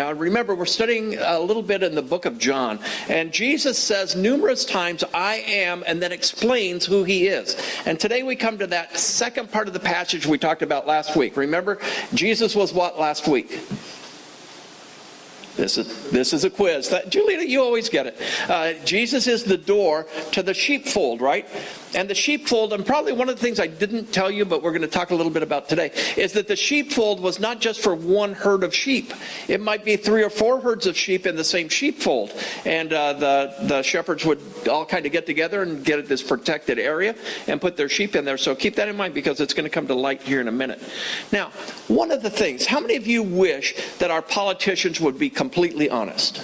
Now remember, we're studying a little bit in the book of John, and Jesus says numerous times, I am, and then explains who he is. And today we come to that second part of the passage we talked about last week. Remember, Jesus was what last week? This is a quiz. Julieta, you always get it. Jesus is the door to the sheepfold, right? And the sheepfold, and probably one of the things I didn't tell you, but we're going to talk a little bit about today, is that the sheepfold was not just for one herd of sheep. It might be 3 or 4 herds of sheep in the same sheepfold. And the shepherds would all kind of get together and get at this protected area and put their sheep in there. So keep that in mind, because it's going to come to light here in a minute. Now, one of the things, how many of you wish that our politicians would be completely honest?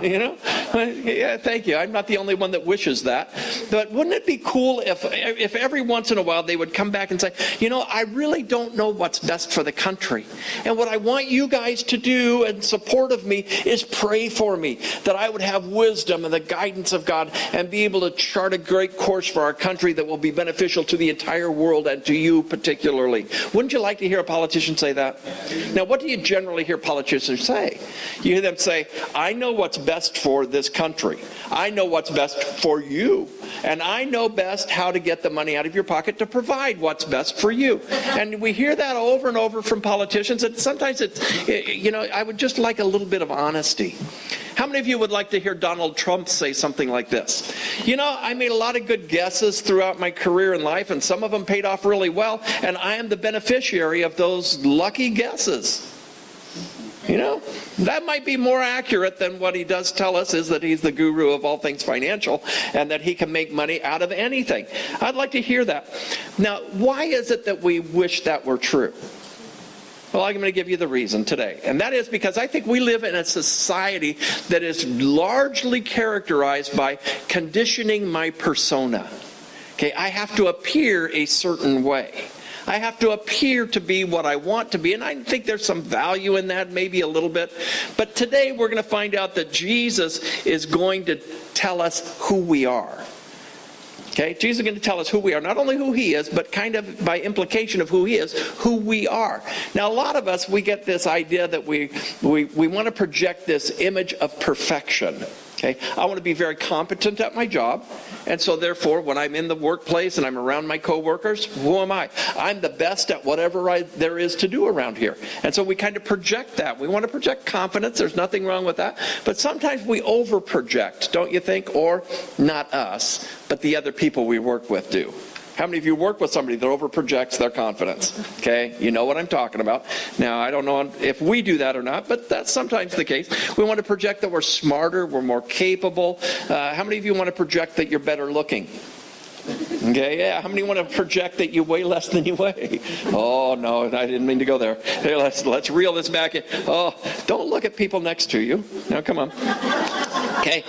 You know? Yeah, thank you. I'm not the only one that wishes that. But wouldn't it be cool if every once in a while they would come back and say, you know, I really don't know what's best for the country. And what I want you guys to do in support of me is pray for me, that I would have wisdom and the guidance of God and be able to chart a great course for our country that will be beneficial to the entire world and to you particularly. Wouldn't you like to hear a politician say that? Now, what do you generally hear politicians say? You hear them say, I know what's best for this country. I know what's best for you. And I know best how to get the money out of your pocket to provide what's best for you. And we hear that over and over from politicians. And sometimes I would just like a little bit of honesty. How many of you would like to hear Donald Trump say something like this? You know, I made a lot of good guesses throughout my career in life, and some of them paid off really well, and I am the beneficiary of those lucky guesses. You know, that might be more accurate than what he does tell us, is that he's the guru of all things financial and that he can make money out of anything. I'd like to hear that. Now, why is it that we wish that were true? Well, I'm going to give you the reason today. And that is because I think we live in a society that is largely characterized by conditioning my persona. Okay, I have to appear a certain way. I have to appear to be what I want to be, and I think there's some value in that, maybe a little bit. But today we're going to find out that Jesus is going to tell us who we are. Okay, Jesus is going to tell us who we are, not only who he is, but kind of by implication of who he is, who we are. Now, a lot of us, we get this idea that we want to project this image of perfection. Okay, I want to be very competent at my job, and so therefore when I'm in the workplace and I'm around my coworkers, who am I? I'm the best at whatever there is to do around here. And so we kind of project that. We want to project confidence. There's nothing wrong with that. But sometimes we over project, don't you think? Or not us, but the other people we work with do. How many of you work with somebody that over-projects their confidence? Okay, you know what I'm talking about. Now, I don't know if we do that or not, but that's sometimes the case. We want to project that we're smarter, we're more capable. How many of you want to project that you're better looking? Okay, yeah. How many want to project that you weigh less than you weigh? Oh, no, I didn't mean to go there. Hey, let's reel this back in. Oh, don't look at people next to you. Now, come on. Okay,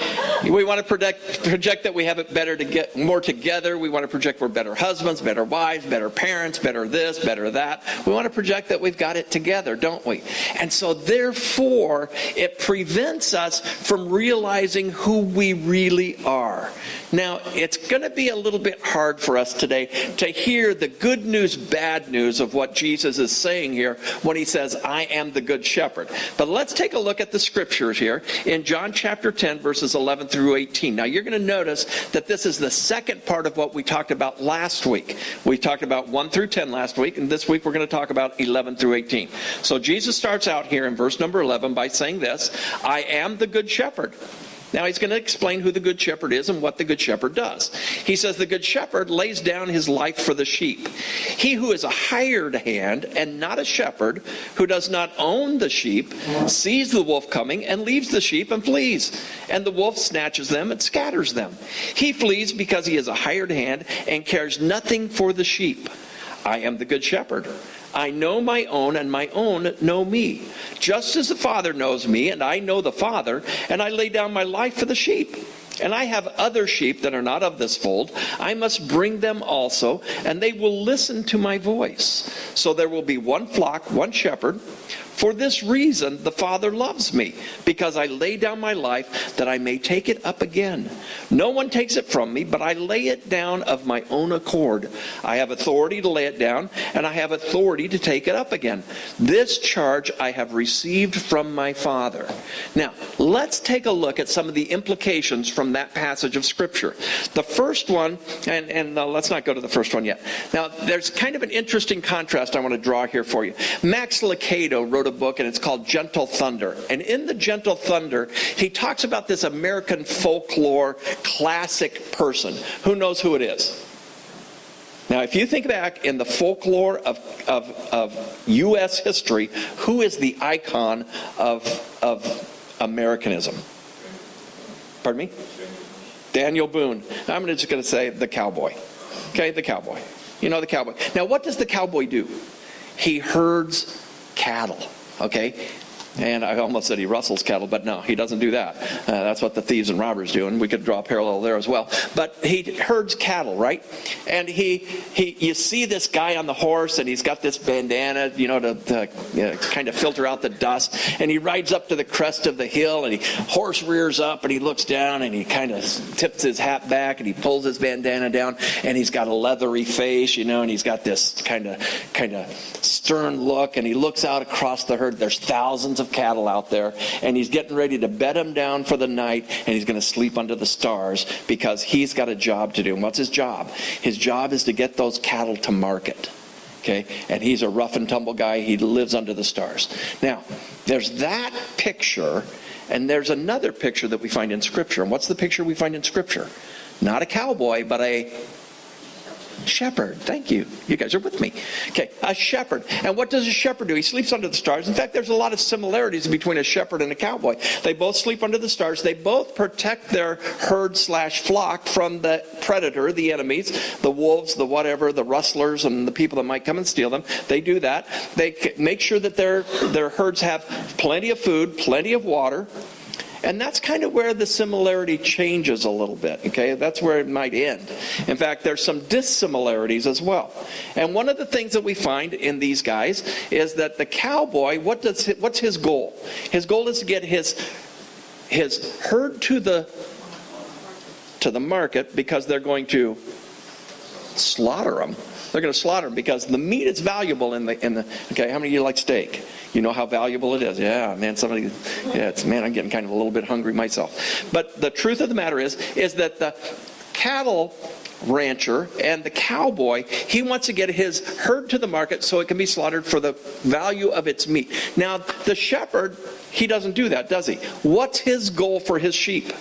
we want to project that we have it better to get more together. We want to project we're better husbands, better wives, better parents, better this, better that. We want to project that we've got it together, don't we? And so therefore, it prevents us from realizing who we really are. Now, it's going to be a little bit hard for us today to hear the good news, bad news of what Jesus is saying here when he says, I am the good shepherd. But let's take a look at the scriptures here in John chapter 10, verses 11 through 18. Now, you're going to notice that this is the second part of what we talked about last week. We talked about 1 through 10 last week, and this week we're going to talk about 11 through 18. So Jesus starts out here in verse number 11 by saying this, I am the good shepherd. Now he's going to explain who the good shepherd is and what the good shepherd does. He says the good shepherd lays down his life for the sheep. He who is a hired hand and not a shepherd, who does not own the sheep, sees the wolf coming and leaves the sheep and flees. And the wolf snatches them and scatters them. He flees because he is a hired hand and cares nothing for the sheep. I am the good shepherd. I know my own, and my own know me. Just as the Father knows me, and I know the Father, and I lay down my life for the sheep. And I have other sheep that are not of this fold. I must bring them also, and they will listen to my voice. So there will be one flock, one shepherd. For this reason, the Father loves me, because I lay down my life that I may take it up again. No one takes it from me, but I lay it down of my own accord. I have authority to lay it down, and I have authority to take it up again. This charge I have received from my Father. Now, let's take a look at some of the implications from that passage of Scripture. The first one, and let's not go to the first one yet. Now, there's kind of an interesting contrast I want to draw here for you. Max Lucado wrote a book, and it's called Gentle Thunder. And in the Gentle Thunder, he talks about this American folklore classic person. Who knows who it is? Now, if you think back in the folklore of U.S. history, who is the icon of Americanism? Pardon me? Daniel Boone. I'm just going to say the cowboy. Okay, the cowboy. You know the cowboy. Now, what does the cowboy do? He herds cattle, okay? And I almost said he rustles cattle, but no, he doesn't do that. That's what the thieves and robbers do, and we could draw a parallel there as well. But he herds cattle, right? And you see this guy on the horse, and he's got this bandana, to kind of filter out the dust. And he rides up to the crest of the hill, and horse rears up, and he looks down, and he kind of tips his hat back, and he pulls his bandana down, and he's got a leathery face, and he's got this kind of stern look, and he looks out across the herd. There's thousands of cattle out there, and he's getting ready to bed them down for the night, and he's going to sleep under the stars because he's got a job to do. And what's his job? His job is to get those cattle to market. Okay? And he's a rough and tumble guy. He lives under the stars. Now, there's that picture, and there's another picture that we find in Scripture. And what's the picture we find in Scripture? Not a cowboy, but a shepherd. Thank you. You guys are with me. Okay, a shepherd. And what does a shepherd do? He sleeps under the stars. In fact, there's a lot of similarities between a shepherd and a cowboy. They both sleep under the stars. They both protect their herd/flock from the predator, the enemies, the wolves, the whatever, the rustlers, and the people that might come and steal them. They do that. They make sure that their herds have plenty of food, plenty of water. And that's kind of where the similarity changes a little bit, okay? That's where it might end. In fact, there's some dissimilarities as well. And one of the things that we find in these guys is that the cowboy, what's his goal? His goal is to get his herd to the market because they're going to slaughter them. They're going to slaughter them because the meat is valuable in the okay, how many of you like steak? You know how valuable it is. Yeah, man, I'm getting kind of a little bit hungry myself. But the truth of the matter is that the cattle rancher and the cowboy, he wants to get his herd to the market so it can be slaughtered for the value of its meat. Now, the shepherd, he doesn't do that, does he? What's his goal for his sheep?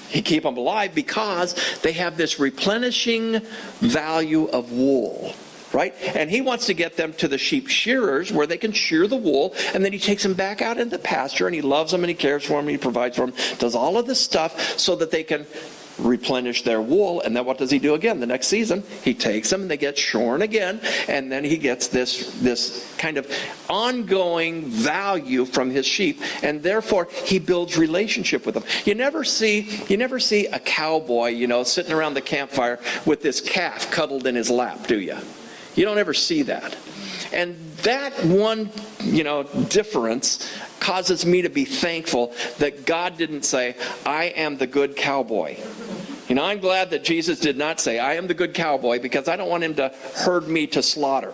He keep them alive because they have this replenishing value of wool. Right? And he wants to get them to the sheep shearers where they can shear the wool, and then he takes them back out into the pasture, and he loves them, and he cares for them, and he provides for them, does all of this stuff so that they can replenish their wool. And then what does he do again? The next season, he takes them, and they get shorn again, and then he gets this kind of ongoing value from his sheep, and therefore he builds relationship with them. You never see a cowboy, sitting around the campfire with this calf cuddled in his lap, do you? You don't ever see that. And that one, difference causes me to be thankful that God didn't say, I am the good cowboy. I'm glad that Jesus did not say, I am the good cowboy, because I don't want him to herd me to slaughter.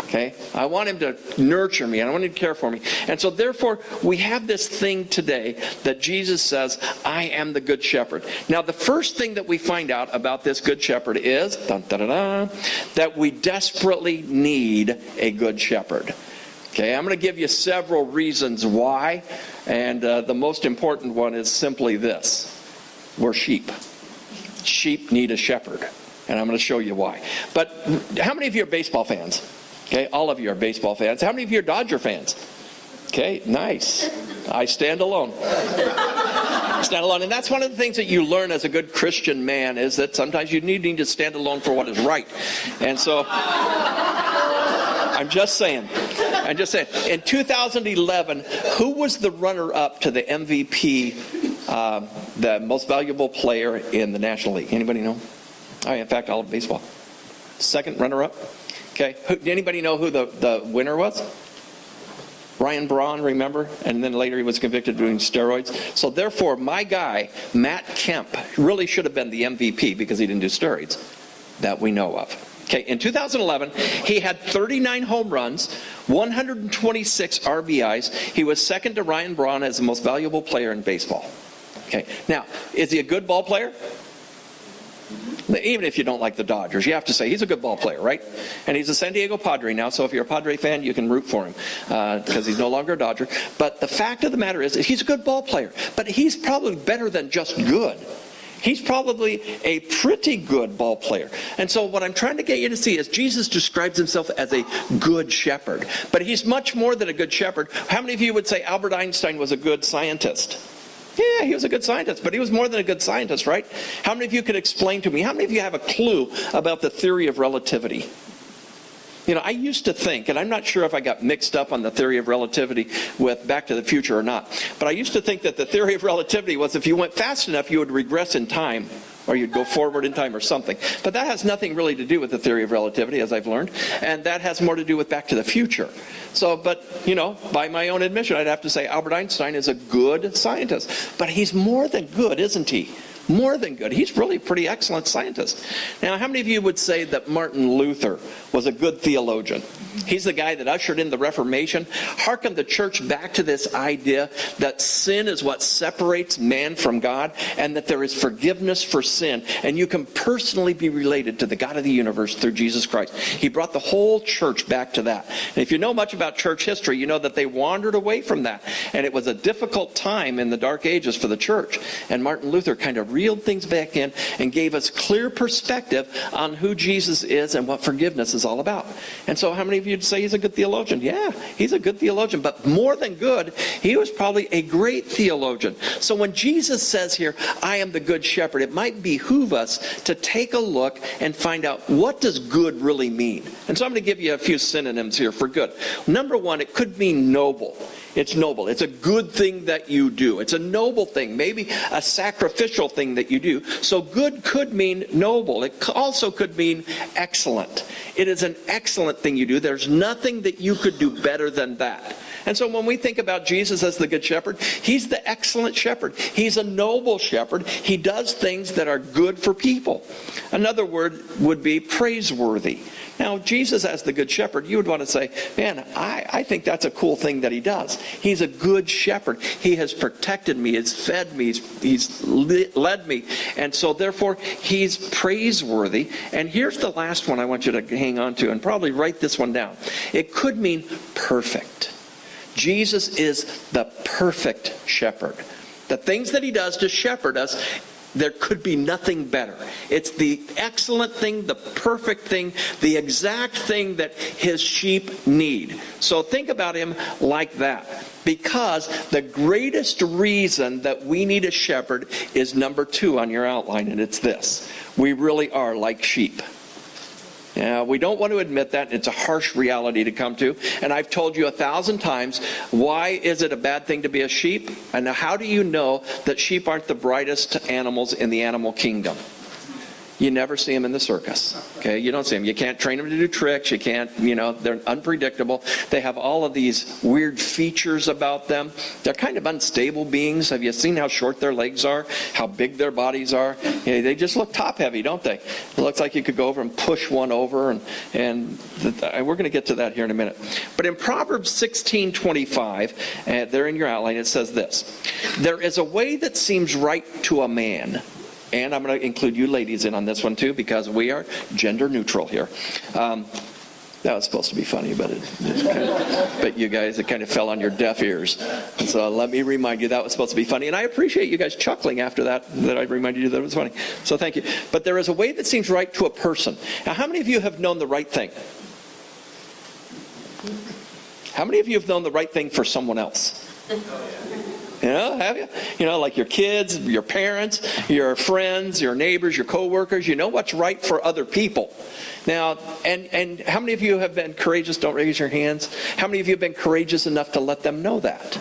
Okay? I want him to nurture me, and I want him to care for me. And so therefore, we have this thing today that Jesus says, I am the good shepherd. Now, the first thing that we find out about this good shepherd is, that we desperately need a good shepherd. Okay, I'm going to give you several reasons why, and the most important one is simply this. We're sheep. Sheep need a shepherd, and I'm going to show you why. But how many of you are baseball fans? Okay, all of you are baseball fans. How many of you are Dodger fans? Okay, nice. I stand alone. Stand alone. And that's one of the things that you learn as a good Christian man, is that sometimes you need to stand alone for what is right. And so, I'm just saying. In 2011, who was the runner-up to the MVP, the most valuable player in the National League? Anybody know? In fact, all of baseball. Second runner-up? Okay. Anybody know who the winner was? Ryan Braun, remember? And then later he was convicted of doing steroids. So therefore, my guy, Matt Kemp, really should have been the MVP because he didn't do steroids that we know of. Okay, in 2011, he had 39 home runs, 126 RBIs. He was second to Ryan Braun as the most valuable player in baseball. Okay, now, is he a good ball player? Even if you don't like the Dodgers, you have to say he's a good ball player, right? And he's a San Diego Padre now, so if you're a Padre fan, you can root for him because he's no longer a Dodger. But the fact of the matter is he's a good ball player, but he's probably better than just good. He's probably a pretty good ball player. And so what I'm trying to get you to see is Jesus describes himself as a good shepherd. But he's much more than a good shepherd. How many of you would say Albert Einstein was a good scientist? Yeah, he was a good scientist, but he was more than a good scientist, right? How many of you could explain to me, how many of you have a clue about the theory of relativity? You know, I used to think, and I'm not sure if I got mixed up on the theory of relativity with Back to the Future or not, but I used to think that the theory of relativity was if you went fast enough, you would regress in time, or you'd go forward in time or something. But that has nothing really to do with the theory of relativity, as I've learned, and that has more to do with Back to the Future. So, but, you know, by my own admission, I'd have to say Albert Einstein is a good scientist. But he's more than good, isn't he? More than good. He's really a pretty excellent scientist. Now, how many of you would say that Martin Luther was a good theologian? He's the guy that ushered in the Reformation, hearkened the church back to this idea that sin is what separates man from God, and that there is forgiveness for sin, and you can personally be related to the God of the universe through Jesus Christ. He brought the whole church back to that. And if you know much about church history, you know that they wandered away from that. And it was a difficult time in the Dark Ages for the church. And Martin Luther kind of reeled things back in and gave us clear perspective on who Jesus is and what forgiveness is all about. And so how many of you would say he's a good theologian? Yeah, he's a good theologian, but more than good, he was probably a great theologian. So when Jesus says here, I am the good shepherd, it might behoove us to take a look and find out, what does good really mean? And so I'm going to give you a few synonyms here for good. Number one, it could mean noble. It's noble. It's a good thing that you do. It's a noble thing, maybe a sacrificial thing that you do. So good could mean noble. It also could mean excellent. It is an excellent thing you do. There's nothing that you could do better than that. And so when we think about Jesus as the good shepherd, he's the excellent shepherd. He's a noble shepherd. He does things that are good for people. Another word would be praiseworthy. Now, Jesus as the good shepherd, you would want to say, man, I think that's a cool thing that he does. He's a good shepherd. He has protected me. He's fed me. He's led me. And so, therefore, he's praiseworthy. And here's the last one I want you to hang on to, and probably write this one down. It could mean perfect. Jesus is the perfect shepherd. The things that he does to shepherd us, there could be nothing better. It's the excellent thing, the perfect thing, the exact thing that his sheep need. So think about him like that. Because the greatest reason that we need a shepherd is number 2 on your outline, and it's this. We really are like sheep. Yeah, we don't want to admit that. It's a harsh reality to come to. And I've told you 1,000 times, why is it a bad thing to be a sheep? And how do you know that sheep aren't the brightest animals in the animal kingdom? You never see them in the circus. Okay, you don't see them. You can't train them to do tricks. You can't, they're unpredictable. They have all of these weird features about them. They're kind of unstable beings. Have you seen how short their legs are? How big their bodies are? They just look top heavy, don't they? It looks like you could go over and push one over, and we're going to get to that here in a minute. But in Proverbs 16:25, there in your outline, it says this: there is a way that seems right to a man. And I'm going to include you ladies in on this one too, because we are gender neutral here. That was supposed to be funny, but but you guys, it kind of fell on your deaf ears. And so let me remind you, that was supposed to be funny. And I appreciate you guys chuckling after that I reminded you that it was funny. So thank you. But there is a way that seems right to a person. Now, how many of you have known the right thing? How many of you have known the right thing for someone else? Have you? Like your kids, your parents, your friends, your neighbors, your coworkers. You know what's right for other people. Now, and how many of you have been courageous? Don't raise your hands. How many of you have been courageous enough to let them know that?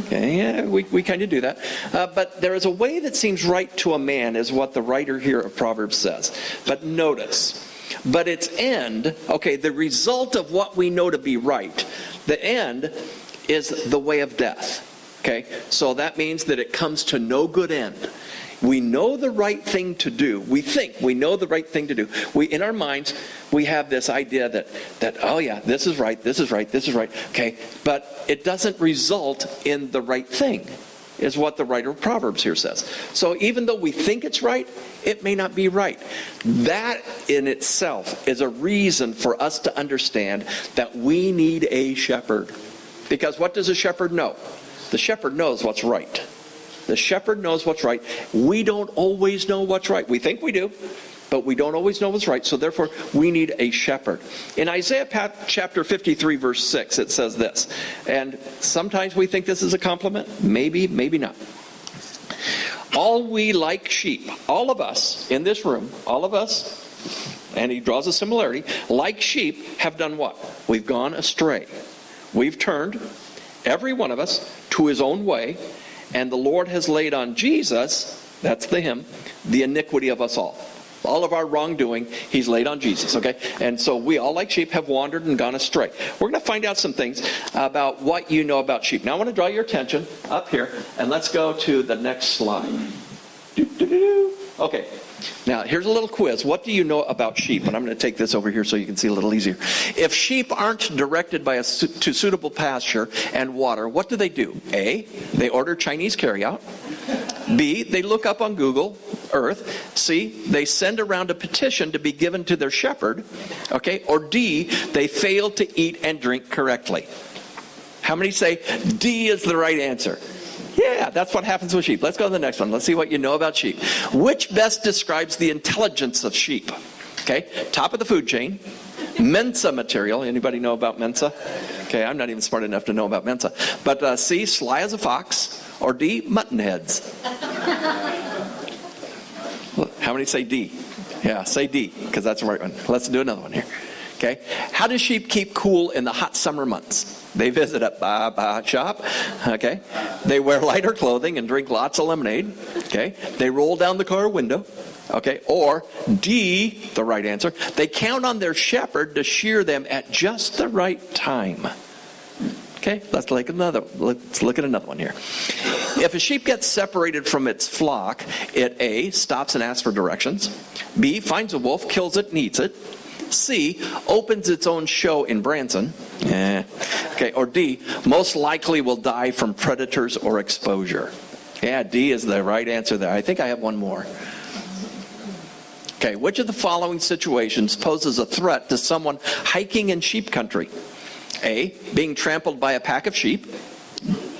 Okay, yeah, we kind of do that. But there is a way that seems right to a man, is what the writer here of Proverbs says. But notice, but its end, okay, the result of what we know to be right, the end is the way of death. Okay, so that means that it comes to no good end. We know the right thing to do. We think we know the right thing to do. In our minds, we have this idea that oh yeah, this is right, this is right, this is right. Okay, but it doesn't result in the right thing, is what the writer of Proverbs here says. So even though we think it's right, it may not be right. That in itself is a reason for us to understand that we need a shepherd. Because what does a shepherd know? The shepherd knows what's right. The shepherd knows what's right. We don't always know what's right. We think we do, but we don't always know what's right. So therefore, we need a shepherd. In Isaiah chapter 53, verse 6, it says this. And sometimes we think this is a compliment. Maybe, maybe not. All we like sheep, all of us in this room, all of us, and he draws a similarity, like sheep have done what? We've gone astray. We've turned, every one of us, to his own way, and the Lord has laid on Jesus, that's the him, the iniquity of us all. All of our wrongdoing, he's laid on Jesus, okay? And so we all, like sheep, have wandered and gone astray. We're going to find out some things about what you know about sheep. Now I want to draw your attention up here, and let's go to the next slide. Okay. Now, here's a little quiz. What do you know about sheep? And I'm going to take this over here so you can see a little easier. If sheep aren't directed to suitable pasture and water, what do? A, they order Chinese carryout. B, they look up on Google Earth. C, they send around a petition to be given to their shepherd. Okay? Or D, they fail to eat and drink correctly. How many say D is the right answer? Yeah, that's what happens with sheep. Let's go to the next one. Let's see what you know about sheep. Which best describes the intelligence of sheep? Okay, top of the food chain. Mensa material. Anybody know about Mensa? Okay, I'm not even smart enough to know about Mensa. But C, sly as a fox. Or D, mutton heads. How many say D? Yeah, say D, because that's the right one. Let's do another one here. Okay, how do sheep keep cool in the hot summer months? They visit a Baba shop. Okay, they wear lighter clothing and drink lots of lemonade. Okay, they roll down the car window. Okay, or D, the right answer, they count on their shepherd to shear them at just the right time. Okay, let's look at another one here. If a sheep gets separated from its flock, it A, stops and asks for directions. B, finds a wolf, kills it, and eats it. C, opens its own show in Branson. Okay, or D, most likely will die from predators or exposure. Yeah, D is the right answer there. I think I have one more. Okay, which of the following situations poses a threat to someone hiking in sheep country? A, being trampled by a pack of sheep.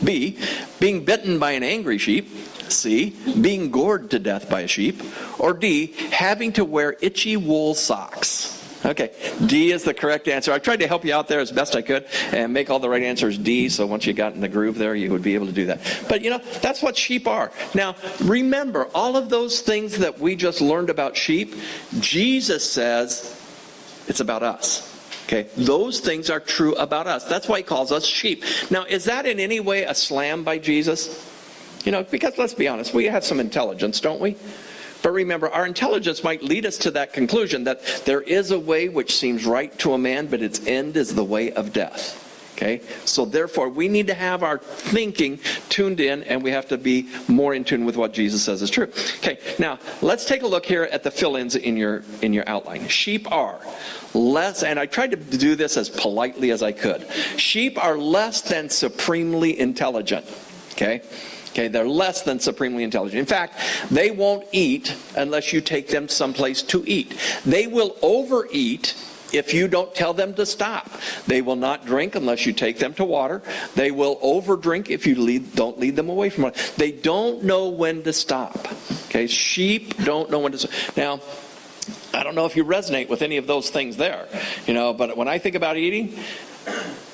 B, being bitten by an angry sheep. C, being gored to death by a sheep. Or D, having to wear itchy wool socks. Okay, D is the correct answer. I tried to help you out there as best I could and make all the right answers D, so once you got in the groove there, you would be able to do that. But you know, that's what sheep are. Now, remember, all of those things that we just learned about sheep, Jesus says it's about us. Okay, those things are true about us. That's why he calls us sheep. Now, is that in any way a slam by Jesus? You know, because let's be honest, we have some intelligence, don't we? But remember, our intelligence might lead us to that conclusion that there is a way which seems right to a man, but its end is the way of death. Okay? So therefore, we need to have our thinking tuned in, and we have to be more in tune with what Jesus says is true. Okay, now, let's take a look here at the fill-ins in your outline. Sheep are less, and I tried to do this as politely as I could. Sheep are less than supremely intelligent. Okay? Okay, they're less than supremely intelligent. In fact, they won't eat unless you take them someplace to eat. They will overeat if you don't tell them to stop. They will not drink unless you take them to water. They will overdrink if you don't lead them away from water. They don't know when to stop. Okay, sheep don't know when to stop. Now, I don't know if you resonate with any of those things there, you know, but when I think about eating,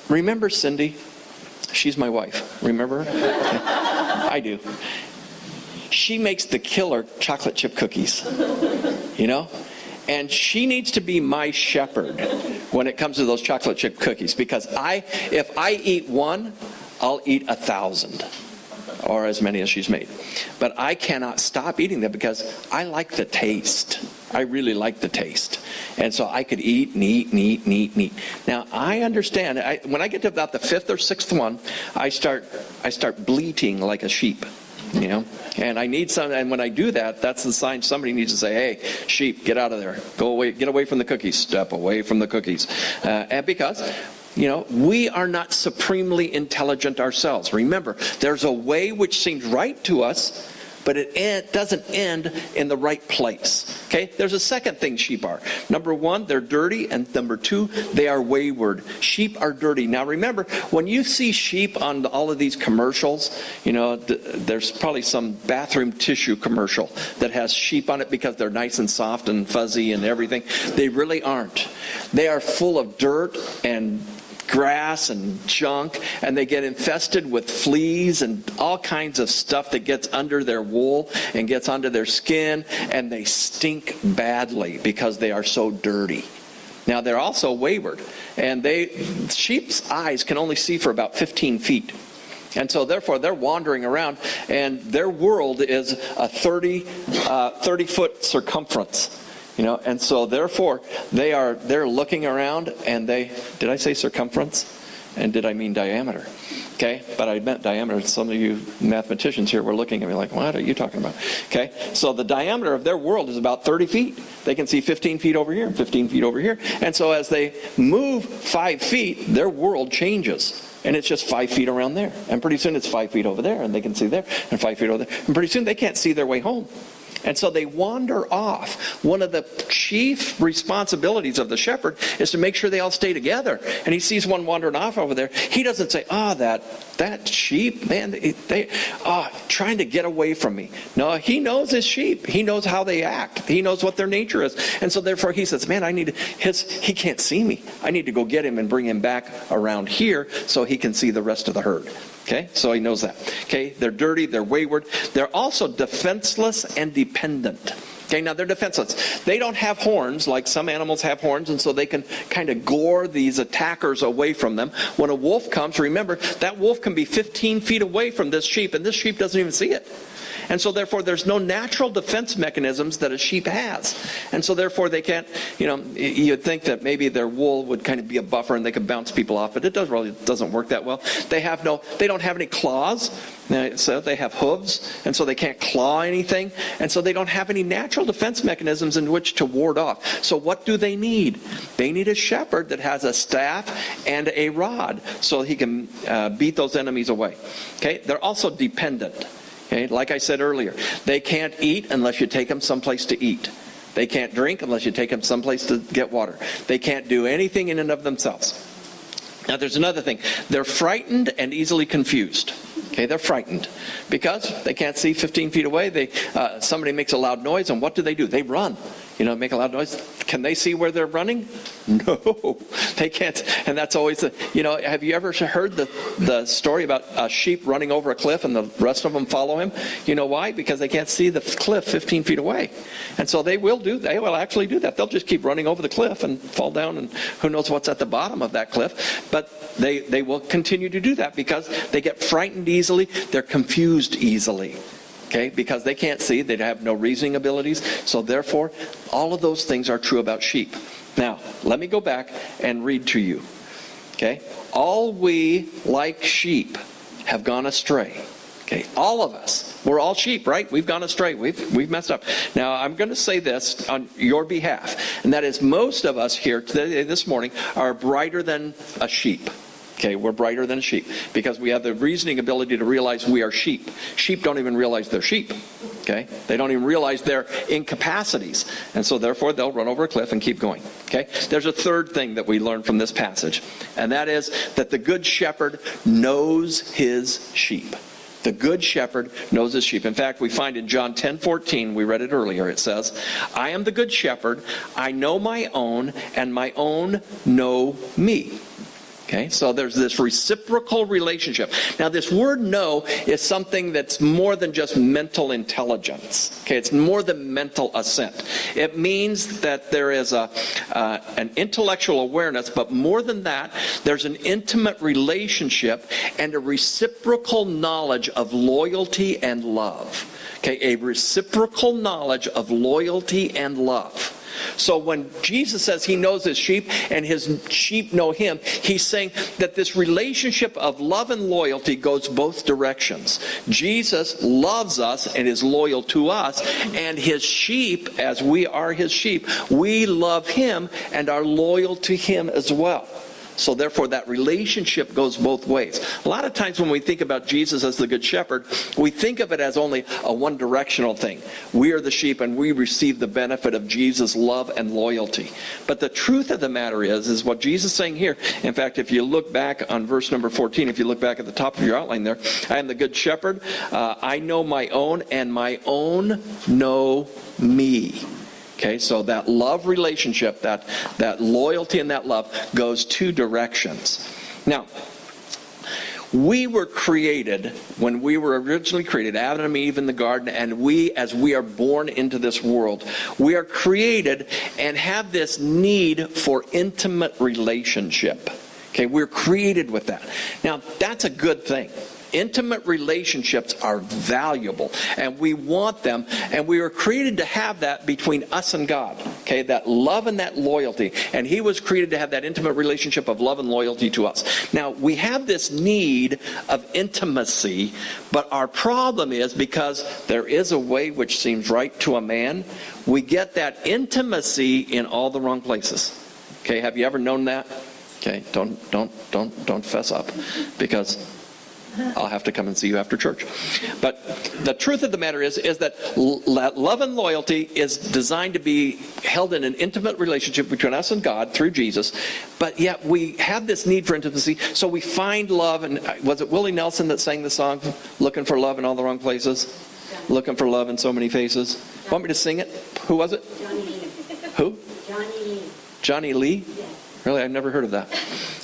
remember Cindy? She's my wife. Remember her? I do. She makes the killer chocolate chip cookies, you know? And she needs to be my shepherd when it comes to those chocolate chip cookies, because if I eat one, I'll eat 1,000 or as many as she's made. But I cannot stop eating them because I like the taste. I really like the taste. And so I could eat and eat and eat and eat and eat. Now, I understand. When I get to about the fifth or sixth one, I start bleating like a sheep. And I need some, and when I do that, that's the sign somebody needs to say, hey, sheep, get out of there. Go away, get away from the cookies. Step away from the cookies. And because, we are not supremely intelligent ourselves. Remember, there's a way which seems right to us, but it doesn't end in the right place. Okay? There's a second thing sheep are. Number one, they're dirty, and number two, they are wayward. Sheep are dirty. Now remember, when you see sheep on all of these commercials, there's probably some bathroom tissue commercial that has sheep on it because they're nice and soft and fuzzy and everything. They really aren't. They are full of dirt and grass and junk, and they get infested with fleas and all kinds of stuff that gets under their wool and gets under their skin, and they stink badly because they are so dirty. Now, they're also wayward, and sheep's eyes can only see for about 15 feet. And so therefore they're wandering around, and their world is a 30-foot circumference. And so therefore they're looking around, and did I say circumference? And did I mean diameter? Okay, but I meant diameter. Some of you mathematicians here were looking at me like, what are you talking about? Okay, so the diameter of their world is about 30 feet. They can see 15 feet over here and 15 feet over here. And so as they move 5 feet, their world changes. And it's just 5 feet around there. And pretty soon it's 5 feet over there, and they can see there, and 5 feet over there. And pretty soon they can't see their way home. And so they wander off. One of the chief responsibilities of the shepherd is to make sure they all stay together. And he sees one wandering off over there. He doesn't say, that sheep, man, they trying to get away from me. No, he knows his sheep. He knows how they act. He knows what their nature is. And so therefore he says, man, he can't see me. I need to go get him and bring him back around here so he can see the rest of the herd. Okay, so he knows that. Okay, they're dirty, they're wayward. They're also defenseless and dependent. Okay, now they're defenseless. They don't have horns like some animals have horns, and so they can kind of gore these attackers away from them. When a wolf comes, remember, that wolf can be 15 feet away from this sheep, and this sheep doesn't even see it. And so therefore there's no natural defense mechanisms that a sheep has. And so therefore they can't, you'd think that maybe their wool would kind of be a buffer and they could bounce people off, but it doesn't work that well. They don't have any claws, so they have hooves, and so they can't claw anything. And so they don't have any natural defense mechanisms in which to ward off. So what do they need? They need a shepherd that has a staff and a rod so he can beat those enemies away. Okay, they're also dependent. Okay, like I said earlier, they can't eat unless you take them someplace to eat. They can't drink unless you take them someplace to get water. They can't do anything in and of themselves. Now there's another thing. They're frightened and easily confused. Okay, they're frightened because they can't see 15 feet away. Somebody makes a loud noise, and what do? They run. Make a loud noise. Can they see where they're running? No, they can't. And that's always have you ever heard the story about a sheep running over a cliff and the rest of them follow him? You know why? Because they can't see the cliff 15 feet away. And so they will actually do that. They'll just keep running over the cliff and fall down, and who knows what's at the bottom of that cliff. But they will continue to do that because they get frightened easily. They're confused easily. Okay, because they can't see, they have no reasoning abilities. So therefore, all of those things are true about sheep. Now, let me go back and read to you. Okay, all we like sheep have gone astray. Okay, all of us. We're all sheep, right? We've gone astray. We've messed up. Now, I'm going to say this on your behalf, and that is most of us here today, this morning, are brighter than a sheep. Okay, we're brighter than a sheep because we have the reasoning ability to realize we are sheep. Sheep don't even realize they're sheep. Okay, they don't even realize their incapacities, and so therefore they'll run over a cliff and keep going. Okay, there's a third thing that we learn from this passage, and that is that the good shepherd knows his sheep. The good shepherd knows his sheep. In fact, we find in John 10:14, we read it earlier, it says, I am the good shepherd, I know my own, and my own know me. Okay, so there's this reciprocal relationship. Now, this word know is something that's more than just mental intelligence. Okay, it's more than mental assent. It means that there is an intellectual awareness, but more than that, there's an intimate relationship and a reciprocal knowledge of loyalty and love. Okay, a reciprocal knowledge of loyalty and love. So when Jesus says he knows his sheep and his sheep know him, he's saying that this relationship of love and loyalty goes both directions. Jesus loves us and is loyal to us, and his sheep, as we are his sheep, we love him and are loyal to him as well. So therefore, that relationship goes both ways. A lot of times when we think about Jesus as the Good Shepherd, we think of it as only a one-directional thing. We are the sheep and we receive the benefit of Jesus' love and loyalty. But the truth of the matter is what Jesus is saying here. In fact, if you look back on verse number 14, if you look back at the top of your outline there, I am the Good Shepherd. I know my own, and my own know me. Okay, so that love relationship, that loyalty and that love goes two directions. Now, we were created, when we were originally created, Adam and Eve in the garden, and we, as we are born into this world, we are created and have this need for intimate relationship. Okay, we're created with that. Now, that's a good thing. Intimate relationships are valuable, and we want them, and we were created to have that between us and God. Okay, that love and that loyalty, and he was created to have that intimate relationship of love and loyalty to us. Now, we have this need of intimacy, but our problem is, because there is a way which seems right to a man, we get that intimacy in all the wrong places. Okay, have you ever known that? Okay, don't fess up, because I'll have to come and see you after church. But the truth of the matter is that love and loyalty is designed to be held in an intimate relationship between us and God through Jesus. But yet we have this need for intimacy, so we find love. And was it Willie Nelson that sang the song, "Looking for love in all the wrong places"? Looking for love in so many faces. Want me to sing it? Who was it? Johnny Lee. Who? Johnny Lee. Johnny Lee? Yes. Really? I've never heard of that.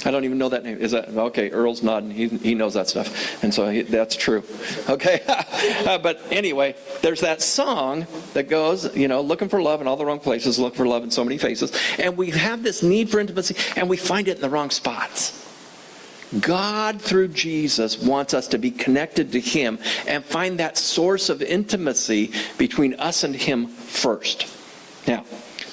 I don't even know that name. Is that okay? Earl's nodding. He knows that stuff, and so that's true. Okay, but anyway, there's that song that goes, looking for love in all the wrong places, looking for love in so many faces, and we have this need for intimacy, and we find it in the wrong spots. God, through Jesus, wants us to be connected to him and find that source of intimacy between us and him first. Now,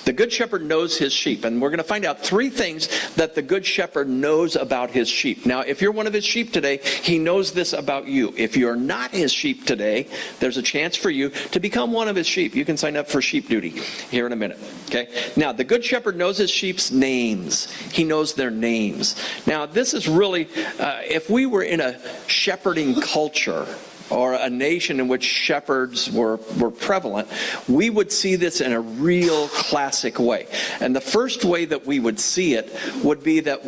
the Good Shepherd knows his sheep, and we're going to find out three things that the Good Shepherd knows about his sheep. Now, if you're one of his sheep today, he knows this about you. If you're not his sheep today, there's a chance for you to become one of his sheep. You can sign up for sheep duty here in a minute. Okay? Now, the Good Shepherd knows his sheep's names. He knows their names. Now, this is really, if we were in a shepherding culture, or a nation in which shepherds were prevalent, we would see this in a real classic way. And the first way that we would see it would be that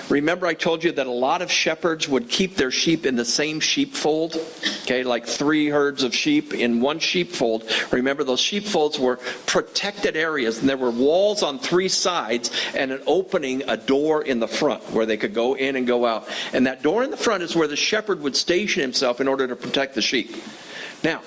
remember I told you that a lot of shepherds would keep their sheep in the same sheepfold? Okay, like 3 herds of sheep in one sheepfold. Remember, those sheepfolds were protected areas, and there were walls on 3 sides and an opening, a door in the front where they could go in and go out. And that door in the front is where the shepherd would station himself in order to protect the sheep. Now,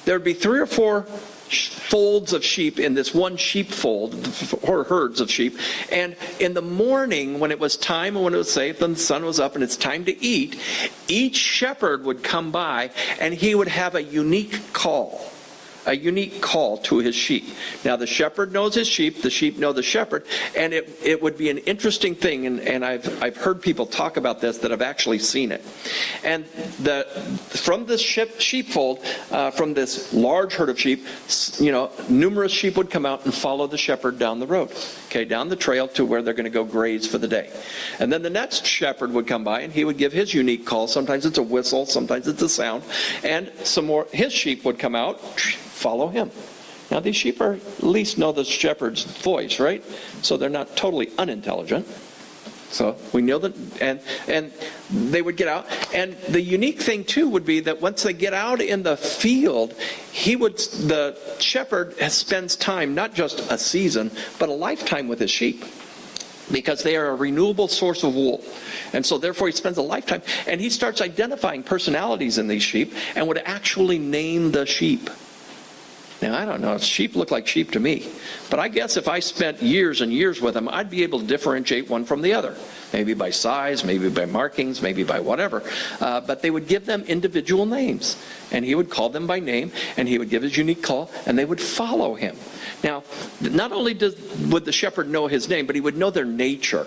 there would be 3 or 4 folds of sheep in this one sheepfold, or herds of sheep, and in the morning when it was time and when it was safe and the sun was up and it's time to eat, each shepherd would come by and he would have a unique call to his sheep. Now, the shepherd knows his sheep, the sheep know the shepherd, and it would be an interesting thing, and I've heard people talk about this that have actually seen it. And from this sheepfold, from this large herd of sheep, numerous sheep would come out and follow the shepherd down the road, okay, down the trail to where they're going to go graze for the day. And then the next shepherd would come by and he would give his unique call. Sometimes it's a whistle, sometimes it's a sound, and some more. His sheep would come out, follow him. Now, these sheep at least know the shepherd's voice, right? So they're not totally unintelligent. So we know that, and they would get out. And the unique thing too would be that once they get out in the field, the shepherd spends time, not just a season, but a lifetime with his sheep. because they are a renewable source of wool. And so therefore he spends a lifetime, and he starts identifying personalities in these sheep and would actually name the sheep. Now, I don't know, sheep look like sheep to me, but I guess if I spent years and years with them, I'd be able to differentiate one from the other. Maybe by size, maybe by markings, maybe by whatever. But they would give them individual names, and he would call them by name, and he would give his unique call, and they would follow him. Now, not only would the shepherd know his name, but he would know their nature.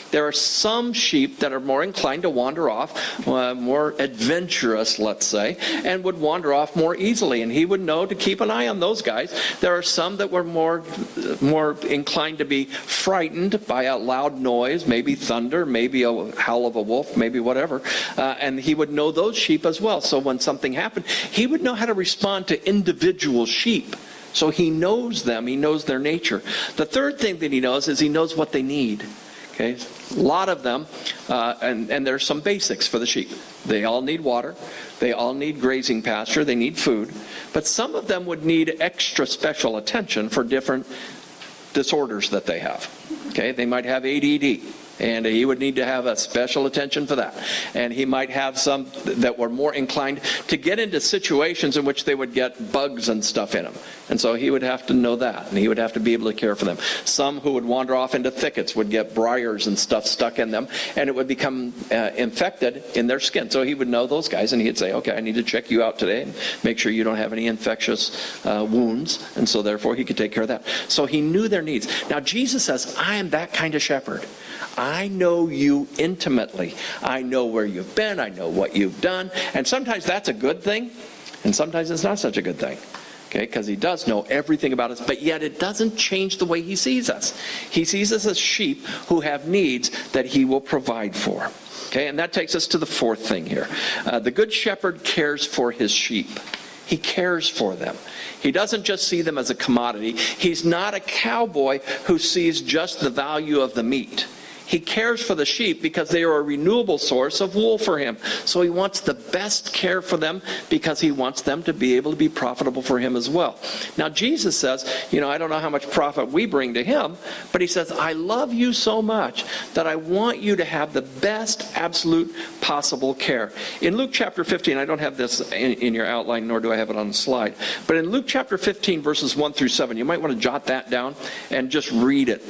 There are some sheep that are more inclined to wander off, more adventurous, let's say, and would wander off more easily. And he would know to keep an eye on those guys. There are some that were more inclined to be frightened by a loud noise, maybe thunder, maybe a howl of a wolf, maybe whatever. And he would know those sheep as well. So when something happened, he would know how to respond to individual sheep. So he knows them. He knows their nature. The third thing that he knows is he knows what they need. Okay, a lot of them, and there's some basics for the sheep. They all need water. They all need grazing pasture. They need food. But some of them would need extra special attention for different disorders that they have. Okay, they might have ADD. And he would need to have a special attention for that. And he might have some that were more inclined to get into situations in which they would get bugs and stuff in them. And so he would have to know that, and he would have to be able to care for them. Some who would wander off into thickets would get briars and stuff stuck in them, and it would become infected in their skin. So he would know those guys, and he'd say, okay, I need to check you out today and make sure you don't have any infectious wounds. And so therefore he could take care of that. So he knew their needs. Now Jesus says, I am that kind of shepherd. I know you intimately. I know where you've been. I know what you've done. And sometimes that's a good thing, and sometimes it's not such a good thing. Okay, because he does know everything about us, but yet it doesn't change the way he sees us. He sees us as sheep who have needs that he will provide for. Okay, and that takes us to the fourth thing here. The good shepherd cares for his sheep. He cares for them. He doesn't just see them as a commodity. He's not a cowboy who sees just the value of the meat. He cares for the sheep because they are a renewable source of wool for him. So he wants the best care for them because he wants them to be able to be profitable for him as well. Now Jesus says, I don't know how much profit we bring to him, but he says, I love you so much that I want you to have the best absolute possible care. In Luke chapter 15, I don't have this in your outline, nor do I have it on the slide, but in Luke chapter 15, verses 1 through 7, you might want to jot that down and just read it.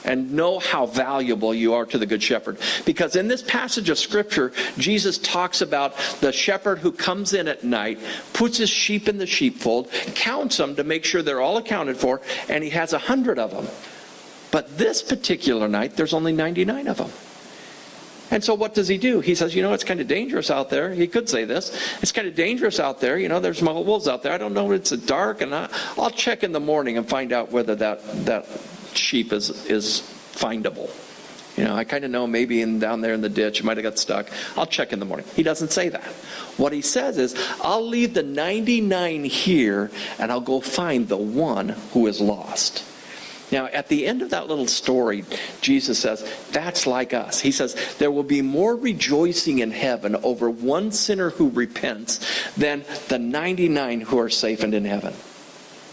And know how valuable you are to the Good Shepherd. Because in this passage of Scripture, Jesus talks about the shepherd who comes in at night, puts his sheep in the sheepfold, counts them to make sure they're all accounted for, and he has 100 of them. But this particular night, there's only 99 of them. And so what does he do? He says, it's kind of dangerous out there. He could say this. It's kind of dangerous out there. There's wolves out there. I don't know, it's dark, and I'll check in the morning and find out whether that sheep is findable. I kind of know maybe down there in the ditch, it might have got stuck. I'll check in the morning. He doesn't say that. What he says is, I'll leave the 99 here, and I'll go find the one who is lost. Now, at the end of that little story, Jesus says, that's like us. He says, there will be more rejoicing in heaven over one sinner who repents than the 99 who are safe and in heaven.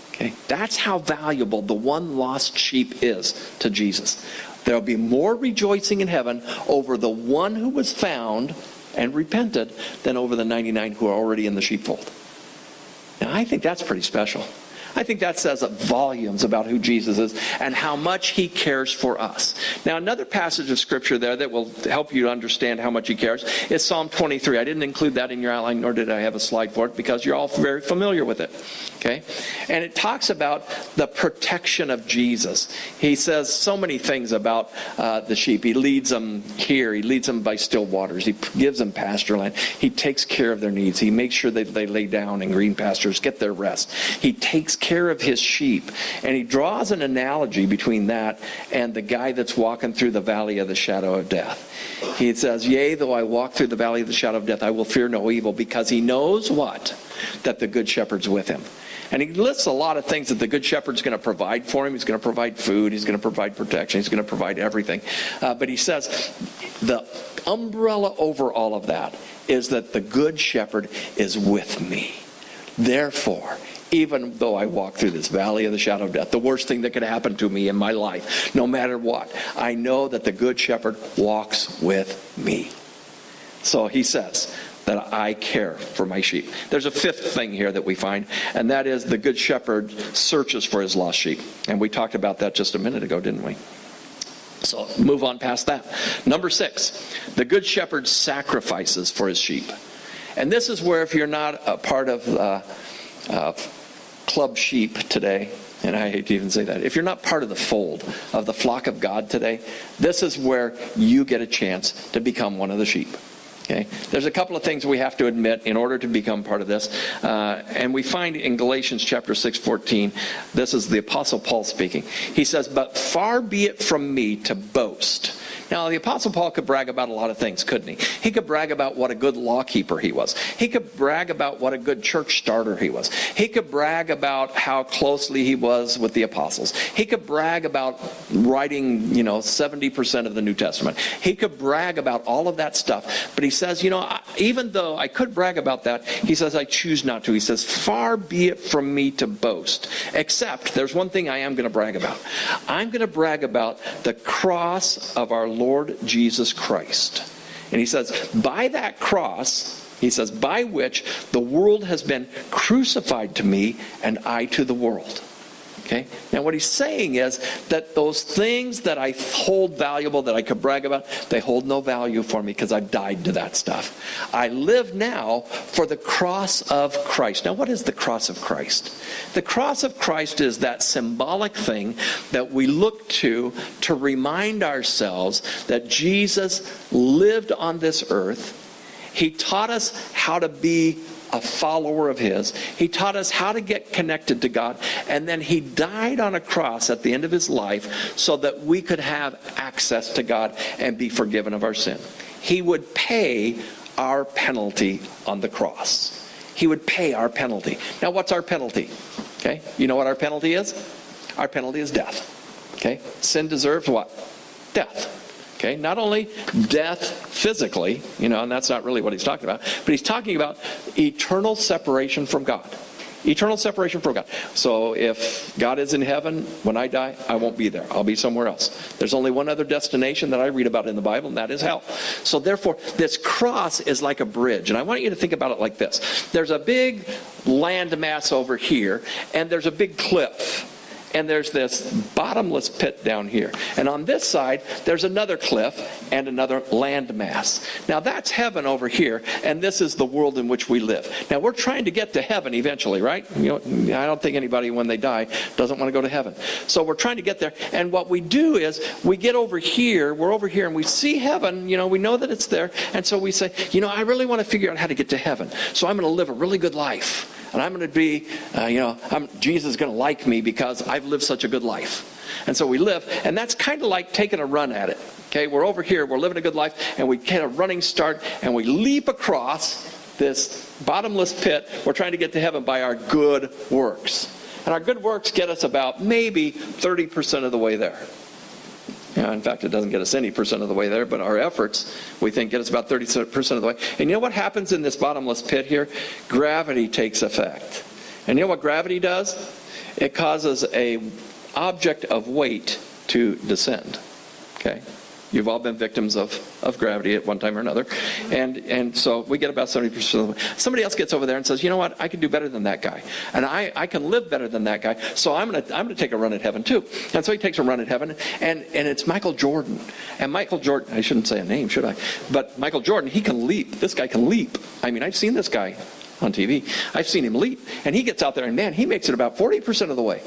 Okay, that's how valuable the one lost sheep is to Jesus. There will be more rejoicing in heaven over the one who was found and repented than over the 99 who are already in the sheepfold. Now, I think that's pretty special. I think that says volumes about who Jesus is and how much he cares for us. Now, another passage of Scripture there that will help you understand how much he cares is Psalm 23. I didn't include that in your outline, nor did I have a slide for it, because you're all very familiar with it. Okay? And it talks about the protection of Jesus. He says so many things about the sheep. He leads them here. He leads them by still waters. He gives them pasture land. He takes care of their needs. He makes sure that they lay down in green pastures, get their rest. He takes care of his sheep. And he draws an analogy between that and the guy that's walking through the valley of the shadow of death. He says, yea, though I walk through the valley of the shadow of death, I will fear no evil, because he knows what? That the good shepherd's with him. And he lists a lot of things that the good shepherd's going to provide for him. He's going to provide food. He's going to provide protection. He's going to provide everything. But he says the umbrella over all of that is that the good shepherd is with me. Therefore, even though I walk through this valley of the shadow of death, the worst thing that could happen to me in my life, no matter what, I know that the good shepherd walks with me. So he says that I care for my sheep. There's a fifth thing here that we find, and that is the good shepherd searches for his lost sheep. And we talked about that just a minute ago, didn't we? So move on past that. Number 6, the good shepherd sacrifices for his sheep. And this is where, if you're not a part of club sheep today, and I hate to even say that, if you're not part of the fold of the flock of God today, this is where you get a chance to become one of the sheep. Okay? There's a couple of things we have to admit in order to become part of this. And we find in Galatians chapter 6:14, this is the Apostle Paul speaking. He says, "But far be it from me to boast." Now, the Apostle Paul could brag about a lot of things, couldn't he? He could brag about what a good law keeper he was. He could brag about what a good church starter he was. He could brag about how closely he was with the apostles. He could brag about writing, 70% of the New Testament. He could brag about all of that stuff. But he says, even though I could brag about that, he says, I choose not to. He says, far be it from me to boast. Except, there's one thing I am going to brag about. I'm going to brag about the cross of our Lord Jesus Christ. And he says, by that cross, he says, by which the world has been crucified to me and I to the world. Okay? Now what he's saying is that those things that I hold valuable, that I could brag about, they hold no value for me because I've died to that stuff. I live now for the cross of Christ. Now what is the cross of Christ? The cross of Christ is that symbolic thing that we look to remind ourselves that Jesus lived on this earth. He taught us how to be a follower of his. He taught us how to get connected to God. And then he died on a cross at the end of his life so that we could have access to God and be forgiven of our sin. He would pay our penalty on the cross. He would pay our penalty. Now what's our penalty? Okay, you know what our penalty is? Our penalty is death. Okay, sin deserves what? Death. Okay, not only death physically, and that's not really what he's talking about, but he's talking about eternal separation from God. Eternal separation from God. So if God is in heaven, when I die, I won't be there. I'll be somewhere else. There's only one other destination that I read about in the Bible, and that is hell. So therefore, this cross is like a bridge. And I want you to think about it like this. There's a big land mass over here, and there's a big cliff. And there's this bottomless pit down here. And on this side, there's another cliff and another landmass. Now that's heaven over here, and this is the world in which we live. Now we're trying to get to heaven eventually, right? I don't think anybody when they die doesn't want to go to heaven. So we're trying to get there. And what we do is we get over here, we're over here, and we see heaven, we know that it's there. And so we say, I really want to figure out how to get to heaven. So I'm going to live a really good life. And I'm going to be, Jesus is going to like me because I've lived such a good life. And so we live, and that's kind of like taking a run at it. Okay, we're over here, we're living a good life, and we get a running start, and we leap across this bottomless pit. We're trying to get to heaven by our good works. And our good works get us about maybe 30% of the way there. In fact, it doesn't get us any percent of the way there, but our efforts, we think, get us about 30% of the way. And you know what happens in this bottomless pit here? Gravity takes effect. And you know what gravity does? It causes an object of weight to descend. Okay? You've all been victims of gravity at one time or another. And so we get about 70% of the way. Somebody else gets over there and says, you know what, I can do better than that guy. And I can live better than that guy. So I'm gonna take a run at heaven too. And so he takes a run at heaven, and it's Michael Jordan. And Michael Jordan, I shouldn't say a name, should I? But Michael Jordan, he can leap. This guy can leap. I mean, I've seen this guy on TV. I've seen him leap. And he gets out there, and man, he makes it about 40% of the way.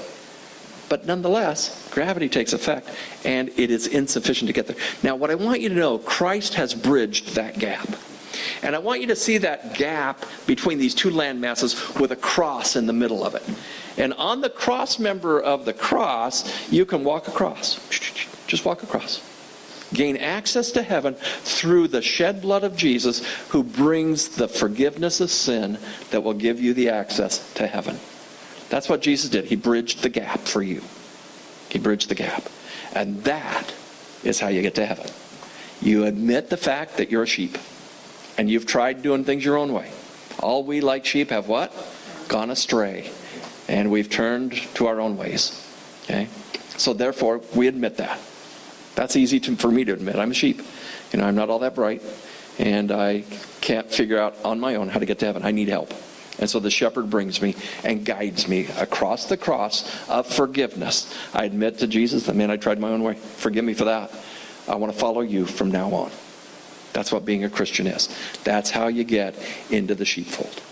But nonetheless, gravity takes effect, and it is insufficient to get there. Now, what I want you to know, Christ has bridged that gap. And I want you to see that gap between these two land masses with a cross in the middle of it. And on the cross member of the cross, you can walk across. Just walk across. Gain access to heaven through the shed blood of Jesus, who brings the forgiveness of sin that will give you the access to heaven. That's what Jesus did. He bridged the gap for you. He bridged the gap. And that is how you get to heaven. You admit the fact that you're a sheep. And you've tried doing things your own way. All we like sheep have what? Gone astray. and we've turned to our own ways. Okay? So therefore, we admit that. That's easy for me to admit. I'm a sheep. I'm not all that bright, and I can't figure out on my own how to get to heaven. I need help. And so the shepherd brings me and guides me across the cross of forgiveness. I admit to Jesus that, man, I tried my own way. Forgive me for that. I want to follow you from now on. That's what being a Christian is. That's how you get into the sheepfold.